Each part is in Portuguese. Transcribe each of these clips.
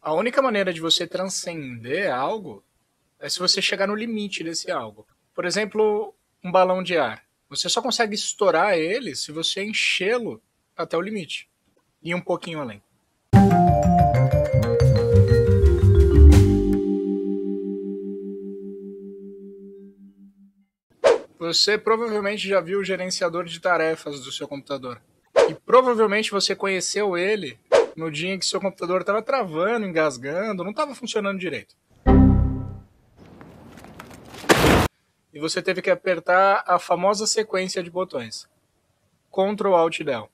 A única maneira de você transcender algo é se você chegar no limite desse algo. Por exemplo, um balão de ar. Você só consegue estourar ele se você enchê-lo até o limite. E um pouquinho além. Você provavelmente já viu o gerenciador de tarefas do seu computador. E provavelmente você conheceu ele no dia em que seu computador estava travando, engasgando, não estava funcionando direito. E você teve que apertar a famosa sequência de botões. Ctrl Alt Del.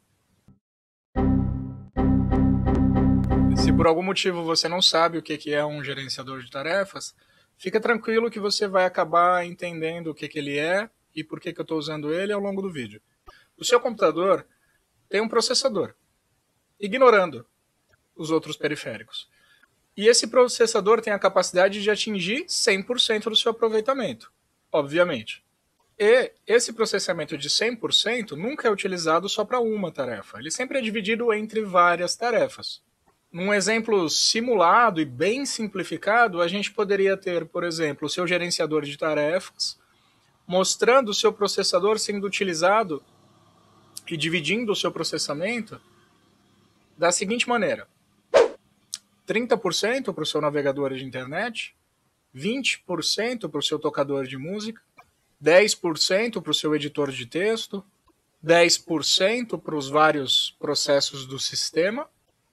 Se por algum motivo você não sabe o que é um gerenciador de tarefas, fica tranquilo que você vai acabar entendendo o que ele é e por que eu estou usando ele ao longo do vídeo. O seu computador tem um processador, ignorando os outros periféricos. E esse processador tem a capacidade de atingir 100% do seu aproveitamento, obviamente. E esse processamento de 100% nunca é utilizado só para uma tarefa. Ele sempre é dividido entre várias tarefas. Num exemplo simulado e bem simplificado, a gente poderia ter, por exemplo, o seu gerenciador de tarefas, mostrando o seu processador sendo utilizado e dividindo o seu processamento da seguinte maneira: 30% para o seu navegador de internet, 20% para o seu tocador de música, 10% para o seu editor de texto, 10% para os vários processos do sistema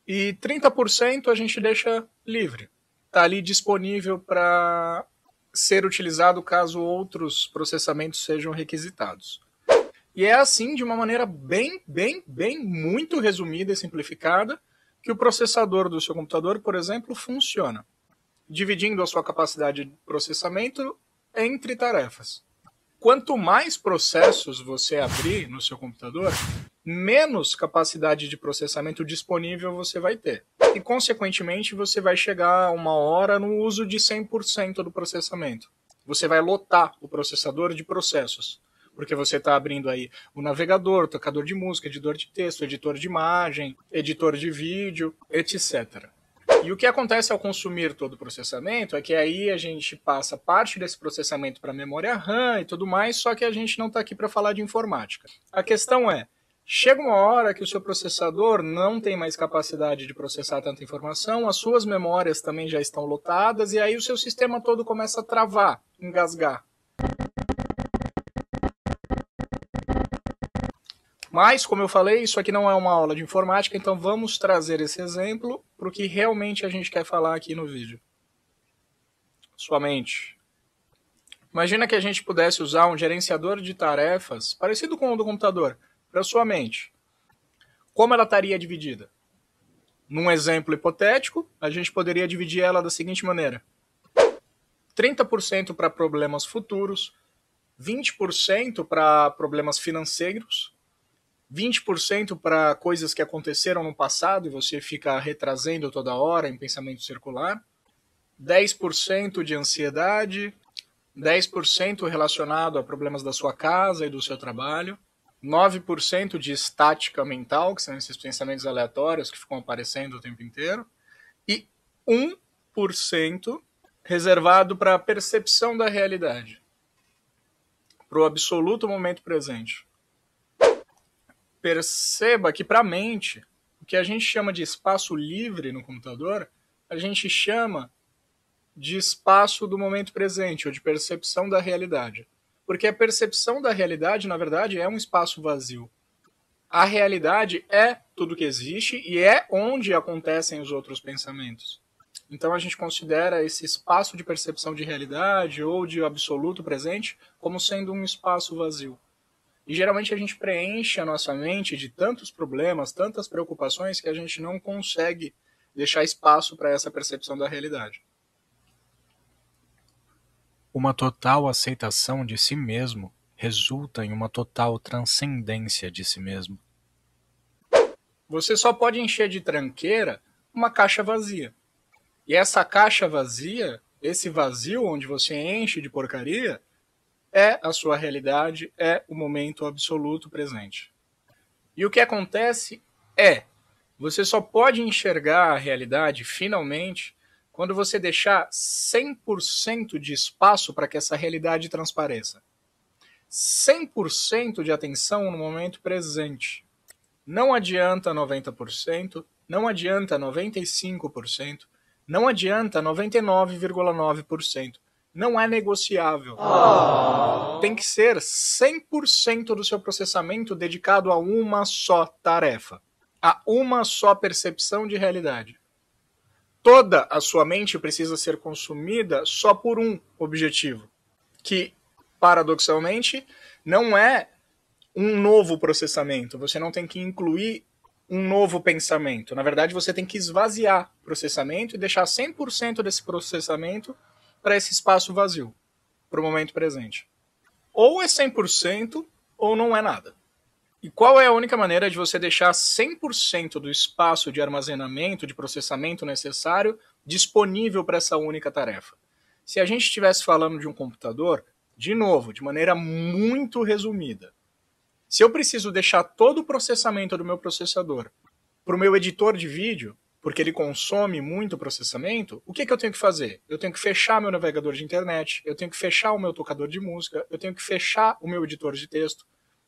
e 30% a gente deixa livre. Está ali disponível para ser utilizado caso outros processamentos sejam requisitados. E é assim, de uma maneira bem muito resumida e simplificada, que o processador do seu computador, por exemplo, funciona, dividindo a sua capacidade de processamento entre tarefas. Quanto mais processos você abrir no seu computador, menos capacidade de processamento disponível você vai ter. E, consequentemente, você vai chegar a uma hora no uso de 100% do processamento. Você vai lotar o processador de processos, porque você está abrindo aí o navegador, tocador de música, editor de texto, editor de imagem, editor de vídeo, etc. E o que acontece ao consumir todo o processamento é que aí a gente passa parte desse processamento para a memória RAM e tudo mais, só que a gente não está aqui para falar de informática. A questão é, chega uma hora que o seu processador não tem mais capacidade de processar tanta informação, as suas memórias também já estão lotadas, e aí o seu sistema todo começa a travar, engasgar. Mas, como eu falei, isso aqui não é uma aula de informática, então vamos trazer esse exemplo para o que realmente a gente quer falar aqui no vídeo. Sua mente. Imagina que a gente pudesse usar um gerenciador de tarefas parecido com o do computador, para sua mente. Como ela estaria dividida? Num exemplo hipotético, a gente poderia dividir ela da seguinte maneira: 30% para problemas futuros, 20% para problemas financeiros, 20% para coisas que aconteceram no passado e você fica retrazendo toda hora em pensamento circular, 10% de ansiedade, 10% relacionado a problemas da sua casa e do seu trabalho, 9% de estática mental, que são esses pensamentos aleatórios que ficam aparecendo o tempo inteiro, e 1% reservado para a percepção da realidade, para o absoluto momento presente. Perceba que para a mente, o que a gente chama de espaço livre no computador, a gente chama de espaço do momento presente, ou de percepção da realidade. Porque a percepção da realidade, na verdade, é um espaço vazio. A realidade é tudo que existe e é onde acontecem os outros pensamentos. Então a gente considera esse espaço de percepção de realidade ou de absoluto presente como sendo um espaço vazio. E geralmente a gente preenche a nossa mente de tantos problemas, tantas preocupações, que a gente não consegue deixar espaço para essa percepção da realidade. Uma total aceitação de si mesmo resulta em uma total transcendência de si mesmo. Você só pode encher de tranqueira uma caixa vazia. E essa caixa vazia, esse vazio onde você enche de porcaria, é a sua realidade, é o momento absoluto presente. E o que acontece é Você só pode enxergar a realidade, finalmente, quando você deixar 100% de espaço para que essa realidade transpareça. 100% de atenção no momento presente. Não adianta 90%, não adianta 95%, não adianta 99,9%. Não é negociável. Tem que ser 100% do seu processamento dedicado a uma só tarefa, a uma só percepção de realidade. Toda a sua mente precisa ser consumida só por um objetivo, que, paradoxalmente, não é um novo processamento. Você não tem que incluir um novo pensamento. Na verdade, você tem que esvaziar o processamento e deixar 100% desse processamento para esse espaço vazio, para o momento presente. Ou é 100% ou não é nada. E qual é a única maneira de você deixar 100% do espaço de armazenamento, de processamento necessário disponível para essa única tarefa? Se a gente estivesse falando de um computador, de novo, de maneira muito resumida, se eu preciso deixar todo o processamento do meu processador para o meu editor de vídeo, porque ele consome muito processamento, o que eu tenho que fazer? Eu tenho que fechar meu navegador de internet, eu tenho que fechar o meu tocador de música, eu tenho que fechar o meu editor de texto.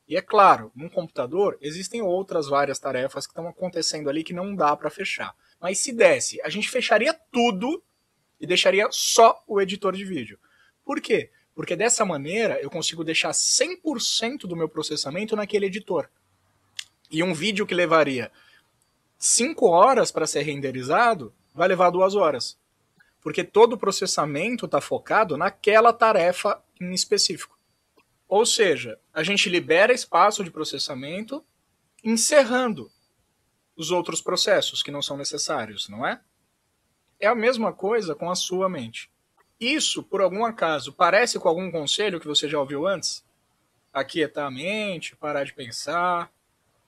E é claro, num computador existem outras várias tarefas que estão acontecendo ali que não dá para fechar. Mas se desse, a gente fecharia tudo e deixaria só o editor de vídeo. Por quê? Porque dessa maneira eu consigo deixar 100% do meu processamento naquele editor. E um vídeo que levaria 5 horas para ser renderizado vai levar 2 horas. Porque todo o processamento está focado naquela tarefa em específico. Ou seja, a gente libera espaço de processamento encerrando os outros processos que não são necessários, não é? É a mesma coisa com a sua mente. Isso, por algum acaso, parece com algum conselho que você já ouviu antes? Aquietar a mente, parar de pensar,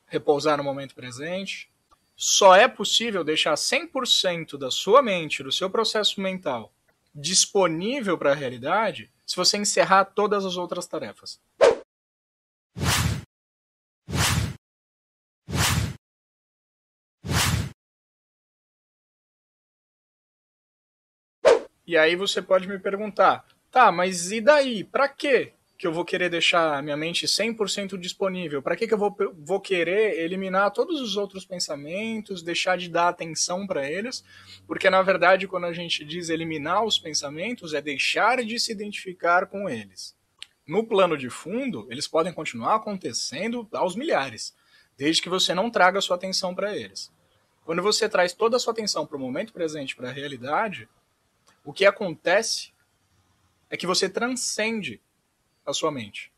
repousar no momento presente. Só é possível deixar 100% da sua mente, do seu processo mental, disponível para a realidade se você encerrar todas as outras tarefas. E aí você pode me perguntar, tá, mas e daí? Para quê que eu vou querer deixar a minha mente 100% disponível? Para que eu vou querer eliminar todos os outros pensamentos, deixar de dar atenção para eles? Porque, na verdade, quando a gente diz eliminar os pensamentos, é deixar de se identificar com eles. No plano de fundo, eles podem continuar acontecendo aos milhares, desde que você não traga a sua atenção para eles. Quando você traz toda a sua atenção para o momento presente, para a realidade, o que acontece é que você transcende a sua mente,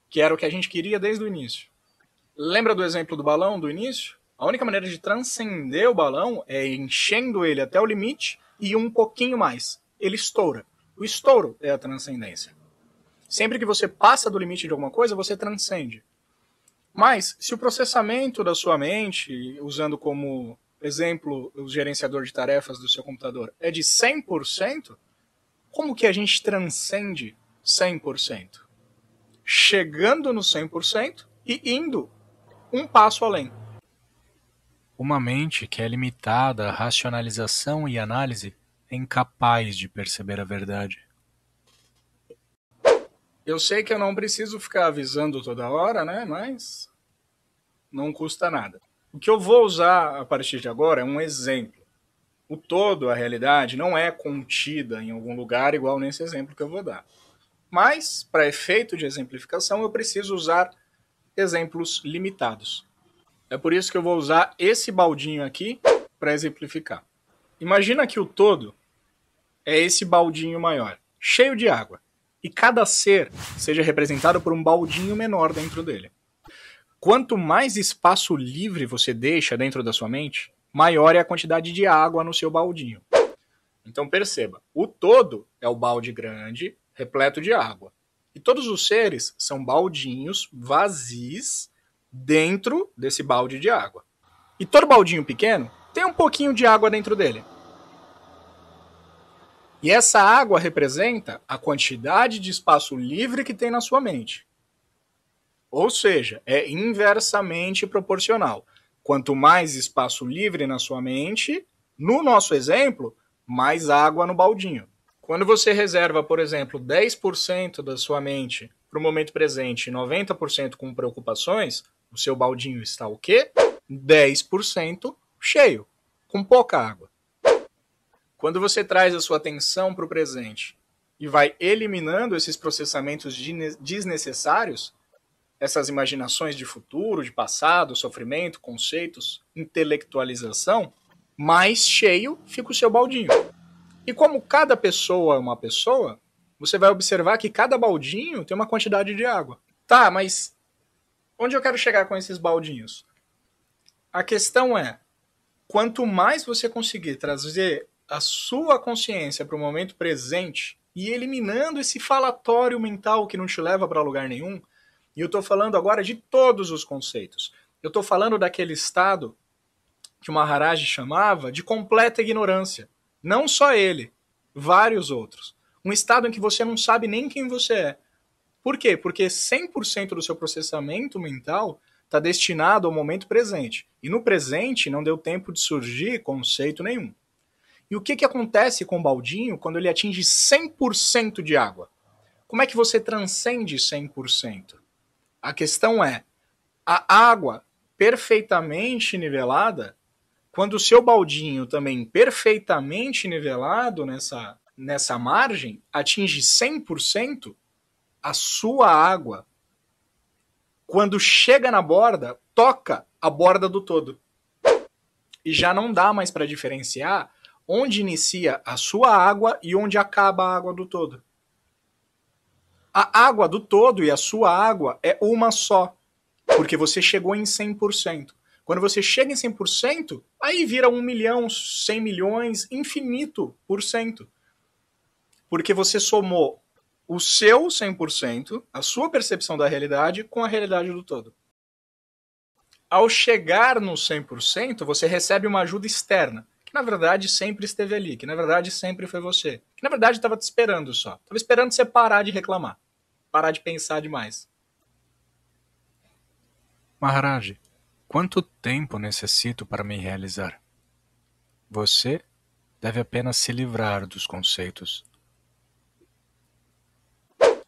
que era o que a gente queria desde o início. Lembra do exemplo do balão do início? A única maneira de transcender o balão é enchendo ele até o limite e um pouquinho mais. Ele estoura. O estouro é a transcendência. Sempre que você passa do limite de alguma coisa, você transcende. Mas, se o processamento da sua mente, usando como exemplo o gerenciador de tarefas do seu computador, é de 100%, como que a gente transcende 100%? Chegando no 100% e indo um passo além. Uma mente que é limitada à racionalização e análise é incapaz de perceber a verdade. Eu sei que eu não preciso ficar avisando toda hora, né? Mas não custa nada. O que eu vou usar a partir de agora é um exemplo. O todo, a realidade, não é contida em algum lugar igual nesse exemplo que eu vou dar. Mas, para efeito de exemplificação, eu preciso usar exemplos limitados. É por isso que eu vou usar esse baldinho aqui para exemplificar. Imagina que o todo é esse baldinho maior, cheio de água, e cada ser seja representado por um baldinho menor dentro dele. Quanto mais espaço livre você deixa dentro da sua mente, maior é a quantidade de água no seu baldinho. Então perceba, o todo é o balde grande, repleto de água. E todos os seres são baldinhos vazios dentro desse balde de água. E todo baldinho pequeno tem um pouquinho de água dentro dele. E essa água representa a quantidade de espaço livre que tem na sua mente. Ou seja, é inversamente proporcional. Quanto mais espaço livre na sua mente, no nosso exemplo, mais água no baldinho. Quando você reserva, por exemplo, 10% da sua mente para o momento presente e 90% com preocupações, o seu baldinho está o quê? 10% cheio, com pouca água. Quando você traz a sua atenção para o presente e vai eliminando esses processamentos desnecessários, essas imaginações de futuro, de passado, sofrimento, conceitos, intelectualização, mais cheio fica o seu baldinho. E como cada pessoa é uma pessoa, você vai observar que cada baldinho tem uma quantidade de água. Tá, mas onde eu quero chegar com esses baldinhos? A questão é, quanto mais você conseguir trazer a sua consciência para o momento presente e eliminando esse falatório mental que não te leva para lugar nenhum, e eu estou falando agora de todos os conceitos. Eu estou falando daquele estado que o Maharaj chamava de completa ignorância. Não só ele, vários outros. Um estado em que você não sabe nem quem você é. Por quê? Porque 100% do seu processamento mental está destinado ao momento presente. E no presente não deu tempo de surgir conceito nenhum. E o que acontece com o baldinho quando ele atinge 100% de água? Como é que você transcende 100%? A questão é, a água perfeitamente nivelada, quando o seu baldinho também perfeitamente nivelado nessa margem, atinge 100%, a sua água, quando chega na borda, toca a borda do todo. E já não dá mais para diferenciar onde inicia a sua água e onde acaba a água do todo. A água do todo e a sua água é uma só, porque você chegou em 100%. Quando você chega em 100%, aí vira 1 milhão, 100 milhões, infinito por cento. Porque você somou o seu 100%, a sua percepção da realidade, com a realidade do todo. Ao chegar no 100%, você recebe uma ajuda externa, que na verdade sempre esteve ali, que na verdade sempre foi você, que na verdade estava te esperando só. Estava esperando você parar de reclamar, parar de pensar demais. Maharaj, quanto tempo necessito para me realizar? Você deve apenas se livrar dos conceitos.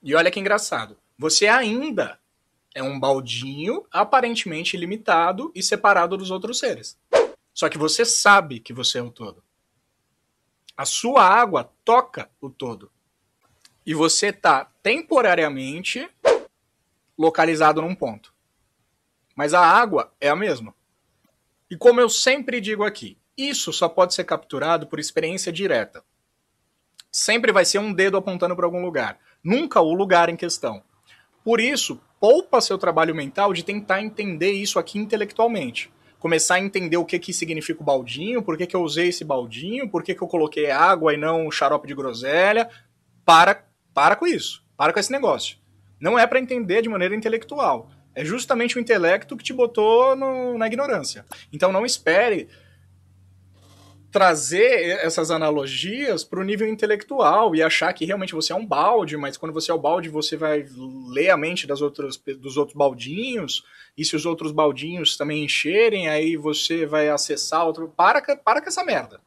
E olha que engraçado, você ainda é um baldinho aparentemente ilimitado e separado dos outros seres. Só que você sabe que você é o todo. A sua água toca o todo. E você está temporariamente localizado num ponto. Mas a água é a mesma. E como eu sempre digo aqui, isso só pode ser capturado por experiência direta. Sempre vai ser um dedo apontando para algum lugar. Nunca o lugar em questão. Por isso, poupa seu trabalho mental de tentar entender isso aqui intelectualmente. Começar a entender o que significa o baldinho, por que eu usei esse baldinho, por que eu coloquei água e não xarope de groselha. Para com isso. Para com esse negócio. Não é para entender de maneira intelectual. É justamente o intelecto que te botou na ignorância. Então não espere trazer essas analogias para o nível intelectual e achar que realmente você é um balde, mas quando você é o balde você vai ler a mente dos outros baldinhos, e se os outros baldinhos também encherem, aí você vai acessar outro... Para com essa merda.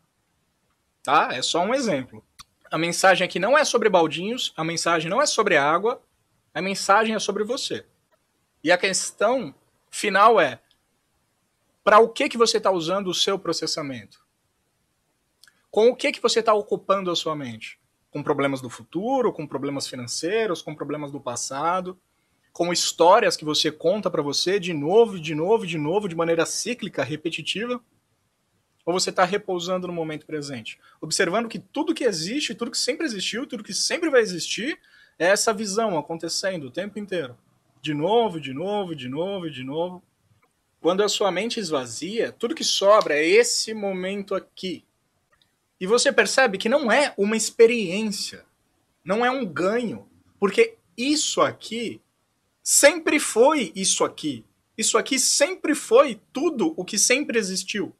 Tá? É só um exemplo. A mensagem aqui não é sobre baldinhos, a mensagem não é sobre água, a mensagem é sobre você. E a questão final é, para o que você está usando o seu processamento? Com o que você está ocupando a sua mente? Com problemas do futuro, com problemas financeiros, com problemas do passado, com histórias que você conta para você de novo, de maneira cíclica, repetitiva? Ou você está repousando no momento presente? Observando que tudo que existe, tudo que sempre existiu, tudo que sempre vai existir, é essa visão acontecendo o tempo inteiro. De novo. Quando a sua mente esvazia, tudo que sobra é esse momento aqui. E você percebe que não é uma experiência, não é um ganho, porque isso aqui sempre foi isso aqui. Isso aqui sempre foi tudo o que sempre existiu.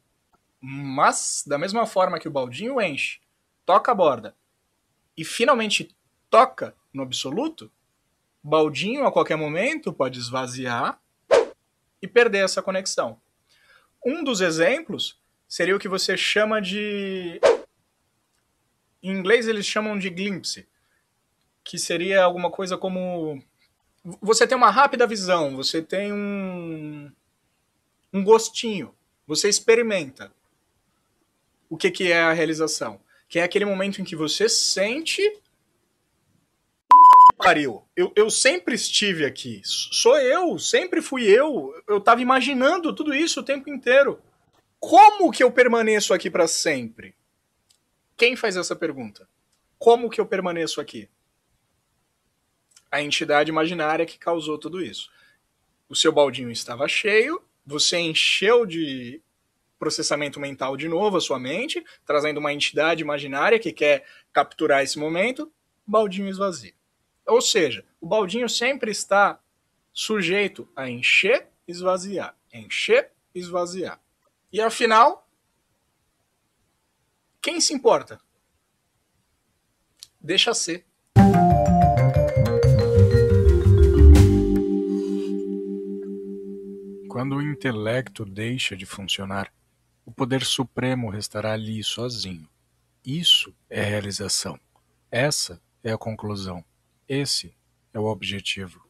Mas, da mesma forma que o baldinho enche, toca a borda e finalmente toca no absoluto, o baldinho a qualquer momento pode esvaziar e perder essa conexão. Um dos exemplos seria o que você chama de... Em inglês eles chamam de glimpse, que seria alguma coisa como... Você tem uma rápida visão, você tem um gostinho, você experimenta o que é a realização. Que é aquele momento em que você sente... Pariu, eu sempre estive aqui, sou eu, sempre fui eu estava imaginando tudo isso o tempo inteiro. Como que eu permaneço aqui para sempre? Quem faz essa pergunta? Como que eu permaneço aqui? A entidade imaginária que causou tudo isso. O seu baldinho estava cheio, você encheu de processamento mental de novo a sua mente, trazendo uma entidade imaginária que quer capturar esse momento, baldinho esvazia. Ou seja, o baldinho sempre está sujeito a encher, esvaziar, encher, esvaziar. E afinal, quem se importa? Deixa ser. Quando o intelecto deixa de funcionar, o poder supremo restará ali sozinho. Isso é realização. Essa é a conclusão. Esse é o objetivo.